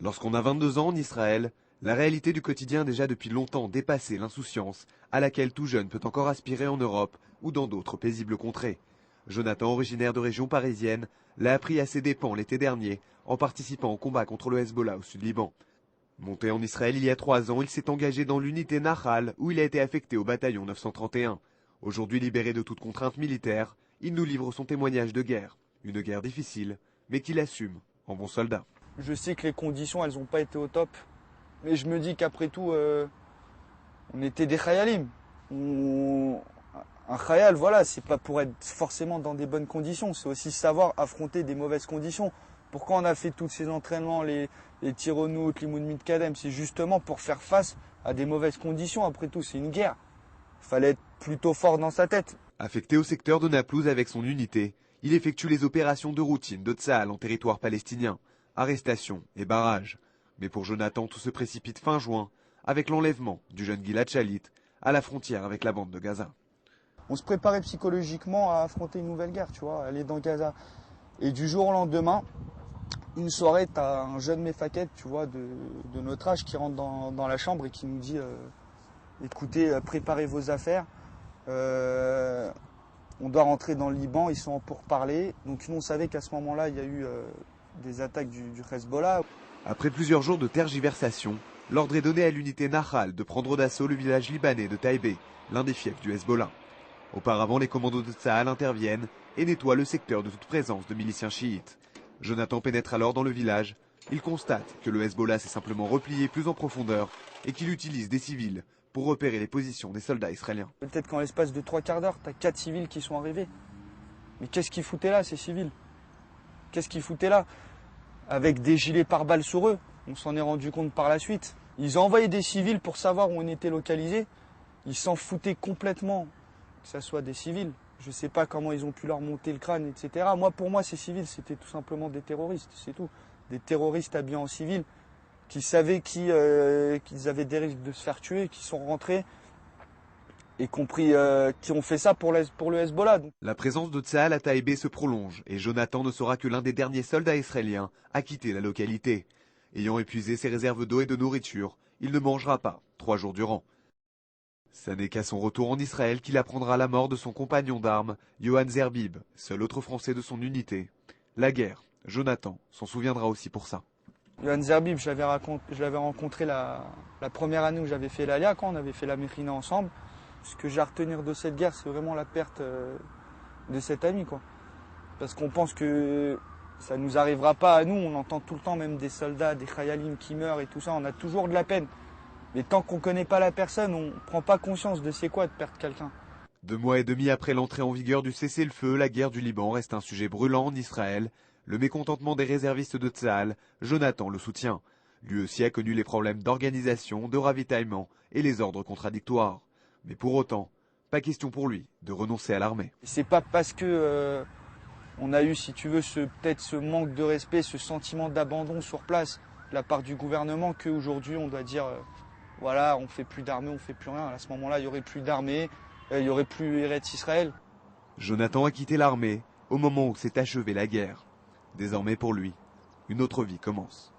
Lorsqu'on a 22 ans en Israël, la réalité du quotidien a déjà depuis longtemps dépassé l'insouciance à laquelle tout jeune peut encore aspirer en Europe ou dans d'autres paisibles contrées. Jonathan, originaire de région parisienne, l'a appris à ses dépens l'été dernier en participant au combat contre le Hezbollah au sud-Liban. Monté en Israël il y a 3 ans, il s'est engagé dans l'unité Nahal où il a été affecté au bataillon 931. Aujourd'hui libéré de toute contrainte militaire, il nous livre son témoignage de guerre. Une guerre difficile, mais qu'il assume en bon soldat. Je sais que les conditions, elles n'ont pas été au top. Mais je me dis qu'après tout, on était des khayalim. Un khayal, voilà, c'est pas pour être forcément dans des bonnes conditions. C'est aussi savoir affronter des mauvaises conditions. Pourquoi on a fait tous ces entraînements, les tironoutes, les moudmid kadem? C'est justement pour faire face à des mauvaises conditions. Après tout, c'est une guerre. Il fallait être plutôt fort dans sa tête. Affecté au secteur de Naplouse avec son unité, il effectue les opérations de routine de Tsahal en territoire palestinien, arrestations et barrages. Mais pour Jonathan, tout se précipite fin juin, avec l'enlèvement du jeune Gilad Shalit à la frontière avec la bande de Gaza. On se préparait psychologiquement à affronter une nouvelle guerre, tu vois, aller dans Gaza. Et du jour au lendemain, une soirée, tu as un jeune Mefaket, tu vois, de notre âge qui rentre dans la chambre et qui nous dit écoutez, préparez vos affaires. On doit rentrer dans le Liban, ils sont en pourparlers. Donc nous, on savait qu'à ce moment-là, il y a eu des attaques du Hezbollah. Après plusieurs jours de tergiversation, l'ordre est donné à l'unité Nahal de prendre d'assaut le village libanais de Taïbé, l'un des fiefs du Hezbollah. Auparavant, les commandos de Tsahal interviennent et nettoient le secteur de toute présence de miliciens chiites. Jonathan pénètre alors dans le village. Il constate que le Hezbollah s'est simplement replié plus en profondeur et qu'il utilise des civils pour repérer les positions des soldats israéliens. Peut-être qu'en l'espace de 3/4 d'heure, tu as 4 civils qui sont arrivés. Mais qu'est-ce qu'ils foutaient là, ces civils? Qu'est-ce qu'ils foutaient là? Avec des gilets pare-balles sur eux. On s'en est rendu compte par la suite. Ils ont envoyé des civils pour savoir où on était localisé. Ils s'en foutaient complètement que ça soit des civils. Je ne sais pas comment ils ont pu leur monter le crâne, etc. Moi, pour moi, ces civils, c'était tout simplement des terroristes, c'est tout. Des terroristes habillés en civil qui savaient qu'ils avaient des risques de se faire tuer, qui sont rentrés et qui ont fait ça pour le Hezbollah. La présence de Tsahal à Taïbé se prolonge et Jonathan ne sera que l'un des derniers soldats israéliens à quitter la localité. Ayant épuisé ses réserves d'eau et de nourriture, il ne mangera pas 3 jours durant. Ça n'est qu'à son retour en Israël qu'il apprendra la mort de son compagnon d'armes, Yohan Zerbib, seul autre Français de son unité. La guerre, Jonathan s'en souviendra aussi pour ça. Yohan Zerbib, je l'avais rencontré la première année où j'avais fait l'Alia, quand on avait fait la Mechina ensemble. Ce que j'ai à retenir de cette guerre, c'est vraiment la perte de cet ami, quoi. Parce qu'on pense que ça ne nous arrivera pas à nous. On entend tout le temps même des soldats, des khayalim qui meurent et tout ça. On a toujours de la peine. Mais tant qu'on ne connaît pas la personne, on ne prend pas conscience de c'est quoi de perdre quelqu'un. 2 mois et demi après l'entrée en vigueur du cessez-le-feu, la guerre du Liban reste un sujet brûlant en Israël. Le mécontentement des réservistes de Tsahal, Jonathan le soutient. Lui aussi a connu les problèmes d'organisation, de ravitaillement et les ordres contradictoires. Mais pour autant, pas question pour lui de renoncer à l'armée. C'est pas parce que on a eu, si tu veux, peut-être ce manque de respect, ce sentiment d'abandon sur place de la part du gouvernement qu'aujourd'hui on doit dire voilà, on fait plus d'armée, on fait plus rien. À ce moment-là, il y aurait plus d'armée, il y aurait plus Eretz Israël. Jonathan a quitté l'armée au moment où s'est achevée la guerre. Désormais pour lui, une autre vie commence.